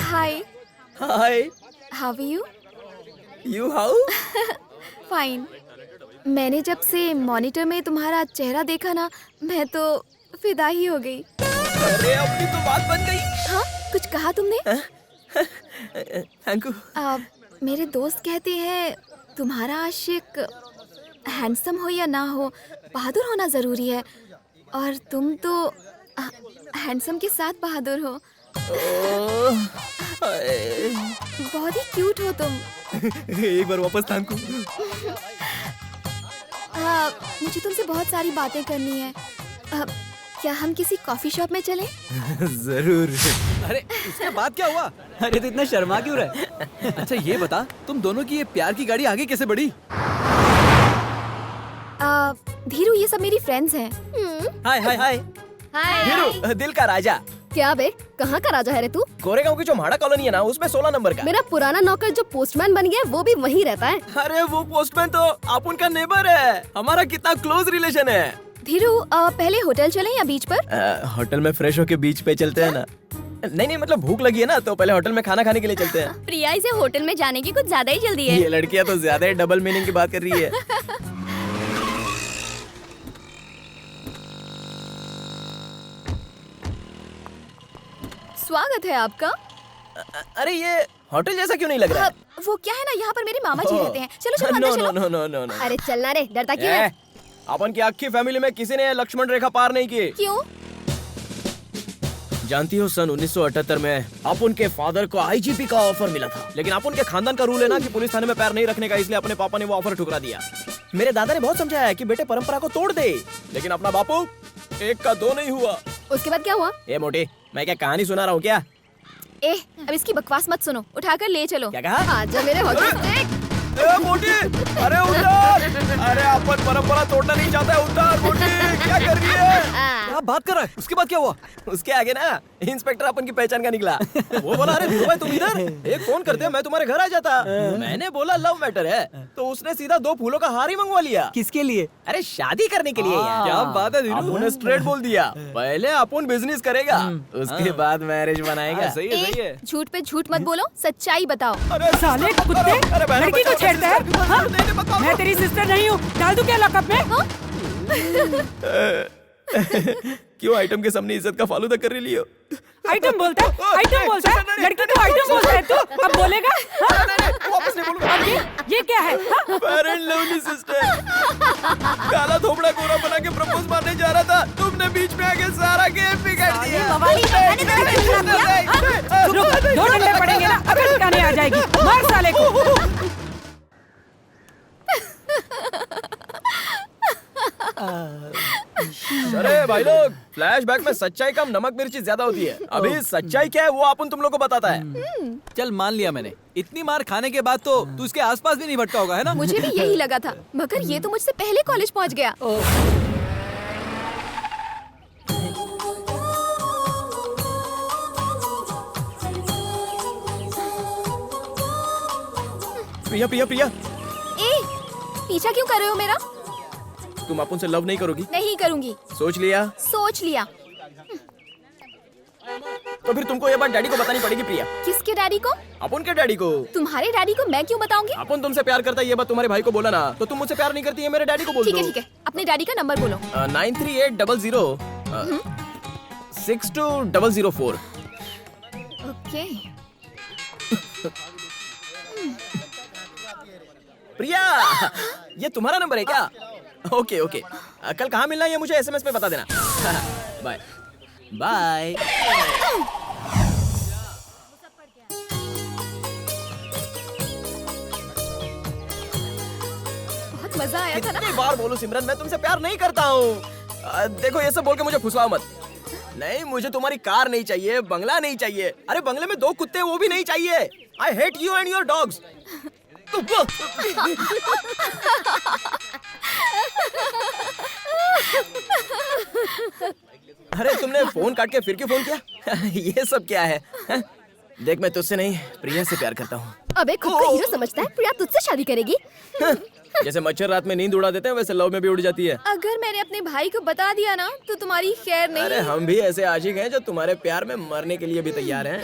Hi. Hi. How are you? You how? Fine. मैंने जब से मॉनिटर में तुम्हारा चेहरा देखा ना, मैं तो फिदा ही हो गई। अरे अपनी तो बात बन गई। हाँ, कुछ कहा तुमने? Thank you. मेरे दोस्त कहते हैं तुम्हारा आशिक हैंडसम हो या ना हो, बहादुर होना जरूरी है, और तुम तो हैंडसम के साथ बहादुर हो। बहुत ही क्यूट हो तुम। एक बार वापस थैंक यू। मुझे तुमसे बहुत सारी बातें करनी है। क्या हम किसी कॉफी शॉप में चलें? जरूर। अरे उसके बाद क्या हुआ? अरे तो इतना शर्मा क्यों रहे? अच्छा ये बता, तुम दोनों की ये प्यार की गाड़ी आगे कैसे बढ़ी? धीरू, ये सब मेरी फ्रेंड्स हैं। हाय हाय हाय। धीरू, दिल का राजा। क्या बे, कहाँ का राजा है रे तू? कोरेगांव की जो म्हाड़ा कॉलोनी है ना, उसमें 16 नंबर का। मेरा पुराना नौकर जो पोस्टमैन बन गया वो भी वहीं रहता है। अरे वो पोस्टमैन तो आप उनका नेबर है। हमारा कितना क्लोज रिलेशन है। धीरू, पहले होटल चलें या बीच पर? होटल में फ्रेश होके बीच पे चलते हैं ना। नहीं मतलब भूख लगी है ना, तो पहले होटल में खाना खाने के लिए चलते हैं। प्रिया, इसे होटल में जाने की कुछ ज्यादा ही जल्दी है। ये लड़कियां तो ज्यादा ही डबल मीनिंग की बात कर रही है। स्वागत है आपका। अरे ये होटल जैसा क्यों नहीं लग रहा है? वो क्या है ना, यहाँ पर मेरे मामा जी रहते हैं। चलो चलो अंदर चलो। No no no no. अरे चलना रे, डरता क्यों है? अपन की आखी फैमिली में किसी ने लक्ष्मण रेखा पार नहीं की। क्यों? जानती हो, सन 1978 में अपन के फादर को आईजीपी का ऑफर मिला था, लेकिन अपन के खानदान का रूल है ना कि पुलिस थाने में पैर नहीं रखने का, इसलिए अपने पापा ने वो ऑफर ठुकरा दिया। मेरे दादा ने बहुत समझाया कि बेटे परंपरा को तोड़ दे, लेकिन अपना बापू एक का दो नहीं हुआ। उसके बाद क्या हुआ? ए मोटी, मैं क्या कहानी सुना रहा हूँ क्या? अब इसकी बकवास मत सुनो, उठाकर ले चलो। क्या कहा? आजा मेरे होटल। ए मोटी, अरे उतार। अरे अपन परंपरा तोड़ना नहीं चाहता है, उतार मोटी। क्या कर रही है? क्या बात कर रहा है? उसके बाद क्या हुआ? उसके आगे ना इंस्पेक्टर अपन की पहचान का निकला। वो बोला, अरे धीरू भाई तुम इधर, एक फोन करते मैं तुम्हारे घर आ जाता। मैंने बोला लव मैटर है, तो उसने सीधा 2 फूलों का हार ही मंगवा लिया। किसके लिए? अरे शादी करने के लिए यार। क्या बात है धीरू? अपन ने स्ट्रेट बोल दिया, पहले अपन बिजनेस करेगा, उसके बाद मैरिज बनाएगा। सही है सही है। झूठ पे झूठ मत बोलो, सच्चाई बताओ। अरे साले कुत्ते, लड़की को छेड़ता है? हाँ? मैं तेरी सिस्टर नहीं हूँ, डाल दूं क्या लॉकअप में? क्यों आइटम के सामने इज्जत का फालूदा कर रही हो? आइटम बोलता है, आइटम बोलता है, लड़की को आइटम बोलता है तू? अब बोलेगा? हाँ? वापस नहीं बोलूंगा। अब ये क्या है? हाँ? Fair and lovely sister. काला थोबड़ा गोरा बना के प्रपोज मारने जा रहा था, तुमने बीच में आके सारा गेम बिगाड़ दिया। बवाली, रुक, 2 डंडे पड़ेंगे ना, अकल ठिकाने आ जाएगी। मार साले को। अरे भाई लोग, फ्लैशबैक में सच्चाई कम नमक मिर्ची ज्यादा होती है। अभी सच्चाई क्या है वो अपन तुम लोग को बताता है। चल मान लिया मैंने, इतनी मार खाने के बाद तो तू उसके आसपास भी नहीं भटका होगा, है ना? मुझे भी यही लगा था, मगर ये तो मुझसे पहले कॉलेज पहुंच गया। प्रिया प्रिया प्रिया, पीछा क्यों कर रहे हो मेरा? तुम अपन से लव नहीं करोगी? नहीं करूंगी। सोच लिया? सोच लिया। तो फिर तुमको ये बात डैडी को बतानी पड़ेगी प्रिया। किसके डैडी को? अपन के डैडी को। तुम्हारे डैडी को मैं क्यों बताऊंगी? अपन तुमसे प्यार करता है ये बात तुम्हारे भाई को बोला ना, तो तुम मुझसे प्यार नहीं करती है मेरे डैडी को बोल दो। ठीक है, अपने डैडी का नंबर बोलो। 9380 6204। ओके। प्रिया, ये तुम्हारा नंबर है क्या? ओके ओके, कल कहाँ मिलना है ये मुझे एसएमएस पे बता देना। Bye bye. बहुत मजा आया था ना? कितनी बार बोलूं सिमरन, मैं तुमसे प्यार नहीं करता हूँ। देखो ये सब बोल के मुझे फुसलाओ मत। नहीं, मुझे तुम्हारी कार नहीं चाहिए, बंगला नहीं चाहिए। अरे बंगले में 2 कुत्ते वो भी नहीं चाहिए। I hate you and your dogs. अरे तुमने फोन काट के फिर क्यों फोन किया? ये सब क्या है? देख, मैं तुझसे नहीं प्रिया से प्यार करता हूँ। अबे खुद को हीरो समझता है? प्रिया तुझसे शादी करेगी? जैसे मच्छर रात में नींद उड़ा देते हैं, वैसे लव में भी उड़ जाती है। अगर मैंने अपने भाई को बता दिया ना, तो तुम्हारी खैर नहीं। अरे हम भी ऐसे आशिक हैं जो तुम्हारे प्यार में मरने के लिए भी तैयार हैं।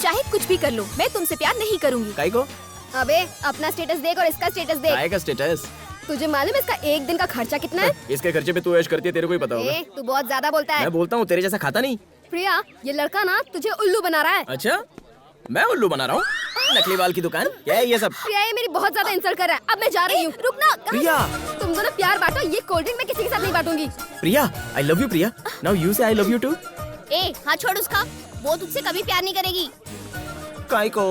चाहे कुछ भी कर लो, मैं तुमसे प्यार नहीं करूंगी। काई को? अबे अपना स्टेटस देख और इसका स्टेटस देख। काय का स्टेटस? तुझे मालूम है इसका एक दिन का खर्चा कितना है? इसके खर्चे पे तू ऐश करती है, तेरे को ही पता होगा। ए, तू बहुत ज्यादा बोलता है। मैं बोलता हूँ, तेरे जैसा खाता नहीं। प्रिया, ये लड़का ना तुझे उल्लू बना रहा है। अच्छा, मैं उल्लू बना रहा हूँ? नकली बाल की दुकान क्या है ये सब? प्रिया, ये मेरी बहुत ज्यादा इंसल्ट कर रहा है। अब मैं जा रही हूँ। रुक ना। प्रिया, तुम दोनों प्यार बांटो, ये कोल्ड ड्रिंक मैं किसी के साथ नहीं बांटूंगी। Priya, I love you Priya. Now you say I love you too. ए, हाथ छोड़ उसका। वो तुझसे कभी प्यार नहीं करेगी। काय को?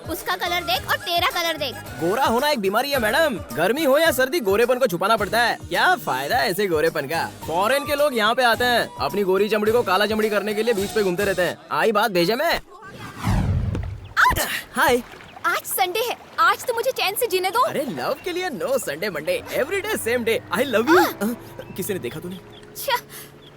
उसका कलर देख और तेरा कलर देख। गोरा होना एक बीमारी है मैडम। गर्मी हो या सर्दी, गोरेपन को छुपाना पड़ता है। क्या फायदा है ऐसे गोरेपन का? फॉरेन के लोग यहाँ पे आते हैं, अपनी गोरी चमड़ी को काला चमड़ी करने के लिए बीच पे घूमते रहते हैं। आई बात भेजे में। हाय। आज संडे है, आज तो मुझे चैन से जीने दो। अरे लव के लिए no Sunday Monday, everyday same day. I love you. किसी ने देखा तूने? छ्या,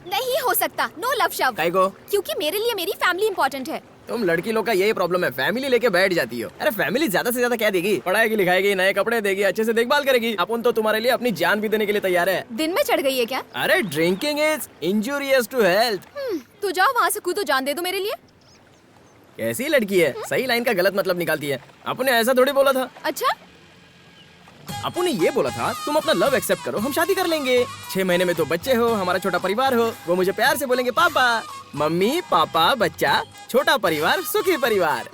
नहीं हो सकता। नो लव शव। काय को? क्योंकि मेरे लिए मेरी फैमिली इम्पोर्टेंट है। तुम लड़की लोग का यही प्रॉब्लम है, फैमिली लेके बैठ जाती हो। अरे फैमिली ज्यादा से ज्यादा क्या देगी? पढ़ाएगी, लिखाएगी, नए कपड़े देगी, अच्छे से देखभाल करेगी। अपन तो तुम्हारे लिए अपनी जान भी देने के लिए तैयार है। दिन में चढ़ गई है क्या? अरे drinking is injurious to health. तो जाओ वहाँ से कूदो, जान दे दो मेरे लिए। कैसी लड़की है, सही लाइन का गलत मतलब निकालती है। आपने ऐसा थोड़ी बोला था। अच्छा, आपू ने ये बोला था तुम अपना लव एक्सेप्ट करो, हम शादी कर लेंगे। 6 महीने में तो बच्चे हो, हमारा छोटा परिवार हो। वो मुझे प्यार से बोलेंगे पापा। मम्मी पापा बच्चा, छोटा परिवार, सुखी परिवार।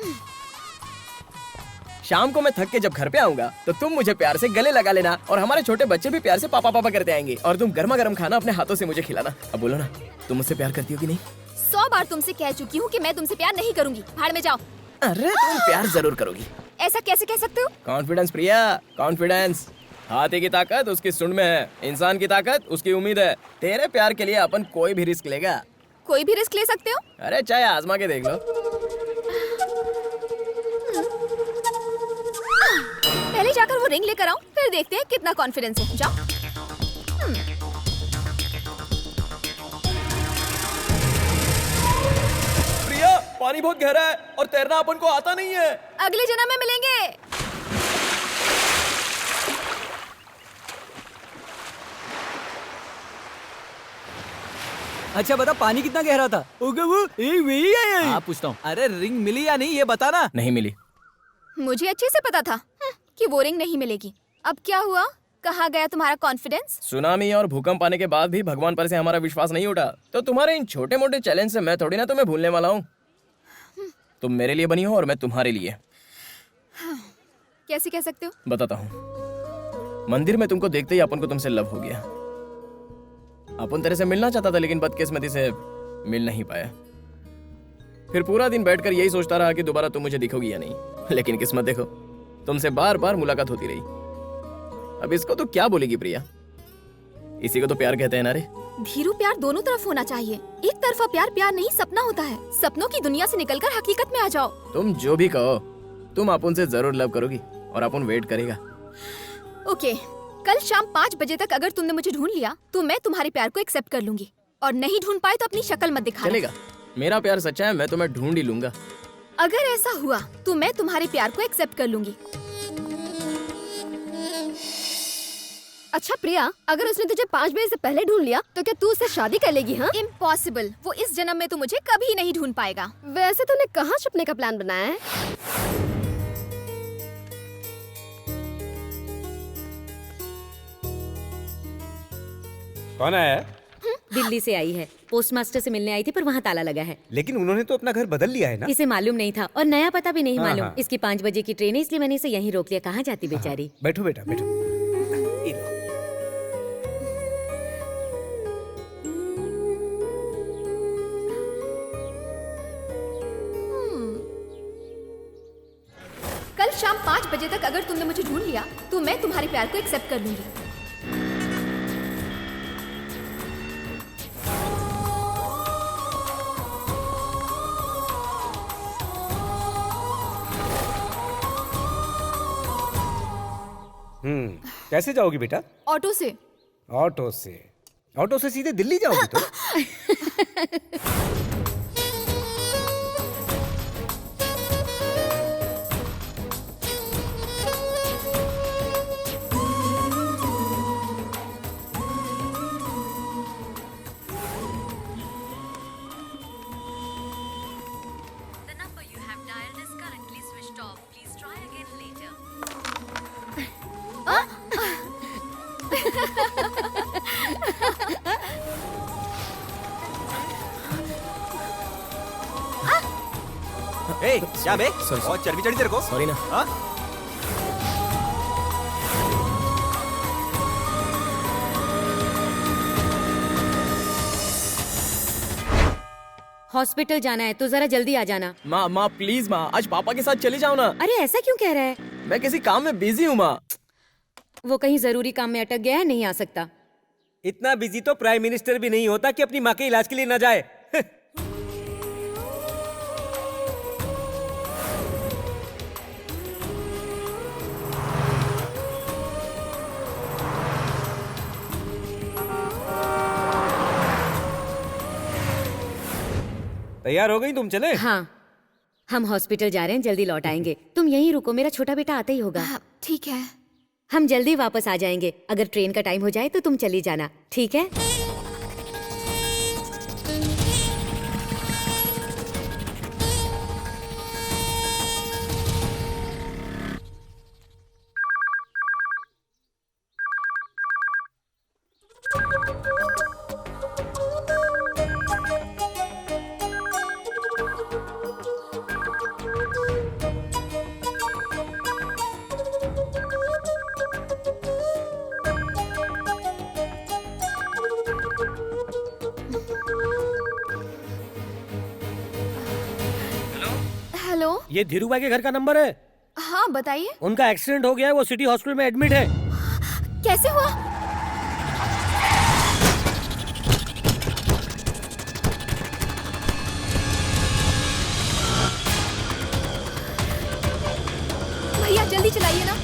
शाम को मैं थक के जब घर पे आऊंगा तो तुम मुझे प्यार से गले लगा लेना और हमारे छोटे बच्चे भी प्यार से पापा पापा करते आएंगे और तुम गर्मा गर्म खाना अपने हाथों से मुझे खिलाना। अब बोलो ना, तुम मुझसे प्यार करती हो कि नहीं? 100 बार तुमसे कह चुकी हूँ कि मैं तुमसे प्यार नहीं करूंगी। भाड़ में जाओ। अरे तुम प्यार जरूर करोगी। ऐसा कैसे कह सकते हो? कॉन्फिडेंस प्रिया, कॉन्फिडेंस। हाथी की ताकत उसकी सुंड में है, इंसान की ताकत उसकी उम्मीद है। तेरे प्यार के लिए अपन कोई भी रिस्क लेगा। कोई भी रिस्क ले सकते हो? अरे चाहे आजमा के देख लो। पहले जाकर वो रिंग लेकर आओ, फिर देखते हैं कितना कॉन्फिडेंस है। जाओ। प्रिया, पानी बहुत गहरा है और तैरना अपन को आता नहीं है। अगले जन्म में मिलेंगे। अच्छा बता, पानी कितना गहरा था? ओके, वो वही है। हाँ पूछता हूँ। अरे रिंग मिली या नहीं ये बता ना। नहीं मिली। मुझे अच्छे से पता था कि वो रिंग नहीं मिलेगी। अब क्या हुआ? कहाँ गया तुम्हारा कॉन्फिडेंस? सुनामी और भूकंप आने के बाद भी भगवान पर से हमारा विश्वास नहीं उठा। तो तुम्हारे इन छोटे मोटे चैलेंज से मैं थोड़ी ना तुम्हें भूलने वाला हूँ। तुम मेरे लिए बनी हो और मैं तुम्हारे लिए। कैसे कह सकते हो? बताता हूँ। मंदिर में तुमको देखते ही अपन को तुमसे लव हो गया। अपन तेरे से मिलना चाहता था लेकिन बदकिस्मती से मिल नहीं पाया। फिर पूरा दिन बैठकर यही सोचता रहा कि दोबारा तुम मुझे दिखोगी या नहीं। लेकिन किस्मत देखो, तुमसे बार बार मुलाकात होती रही। अब इसको तो क्या बोलेगी प्रिया? इसी को तो प्यार कहते हैं ना रे। धीरू, प्यार दोनों तरफ होना चाहिए। एक तरफा प्यार प्यार नहीं, सपना होता है। सपनों की दुनिया से निकलकर हकीकत में आ जाओ। तुम जो भी कहो, तुम अपन से जरूर लव करोगी और अपन वेट करेगा। ओके, कल शाम 5 बजे तक अगर तुमने मुझे ढूंढ लिया तो मैं तुम्हारे प्यार को एक्सेप्ट कर लूंगी, और नहीं ढूंढ पाए तो अपनी शक्ल मत दिखाना। चलेगा, मेरा प्यार सच्चा है, मैं तुम्हें ढूंढ ही लूंगा। अगर ऐसा हुआ तो मैं तुम्हारे प्यार को एक्सेप्ट कर लूंगी। अच्छा प्रिया, अगर उसने तुझे 5 बजे से पहले ढूंढ लिया तो क्या तू उससे शादी कर लेगी? हाँ, इम्पॉसिबल। वो इस जन्म में तो मुझे कभी नहीं ढूंढ पाएगा। वैसे तूने कहाँ छुपने का प्लान बनाया है? कौन आया है? दिल्ली से आई है। पोस्टमास्टर से मिलने आई थी पर वहाँ ताला लगा है। लेकिन उन्होंने तो अपना घर बदल लिया है ना। इसे मालूम नहीं था और नया पता भी नहीं हाँ, मालूम। हाँ। इसकी 5 बजे की ट्रेन है, इसलिए मैंने इसे यहीं रोक लिया। कहाँ जाती बेचारी। बैठो बेटा बैठो। ये लो। कल शाम 5 बजे तक अगर तुमने मुझे ढूंढ लिया तो मैं तुम्हारे प्यार को एक्सेप्ट कर लूंगी। कैसे जाओगी बेटा? ऑटो से। ऑटो से? ऑटो से सीधे दिल्ली जाओगी तो? ए, क्या बे? बहुत चर्बी चढ़ी तेरे को। सॉरी ना। हाँ? हॉस्पिटल जाना है तो जरा जल्दी आ जाना। माँ माँ प्लीज माँ, आज पापा के साथ चली जाओ ना। अरे ऐसा क्यों कह रहा है? मैं किसी काम में बिजी हूँ माँ। वो कहीं जरूरी काम में अटक गया है, नहीं आ सकता। इतना बिजी तो प्राइम मिनिस्टर भी नहीं होता कि अपनी माँ के इलाज के लिए न जाए। तैयार हो गई तुम? चले? हाँ, हम हॉस्पिटल जा रहे हैं, जल्दी लौट आएंगे। तुम यहीं रुको, मेरा छोटा बेटा आता ही होगा। हाँ, ठीक है। हम जल्दी वापस आ जाएंगे। अगर ट्रेन का टाइम हो जाए तो तुम चली जाना, ठीक है? हेलो। ये धीरू भाई के घर का नंबर है। हाँ बताइए, उनका एक्सीडेंट हो गया है, वो सिटी हॉस्पिटल में एडमिट है। कैसे हुआ? भैया जल्दी चलाइए ना।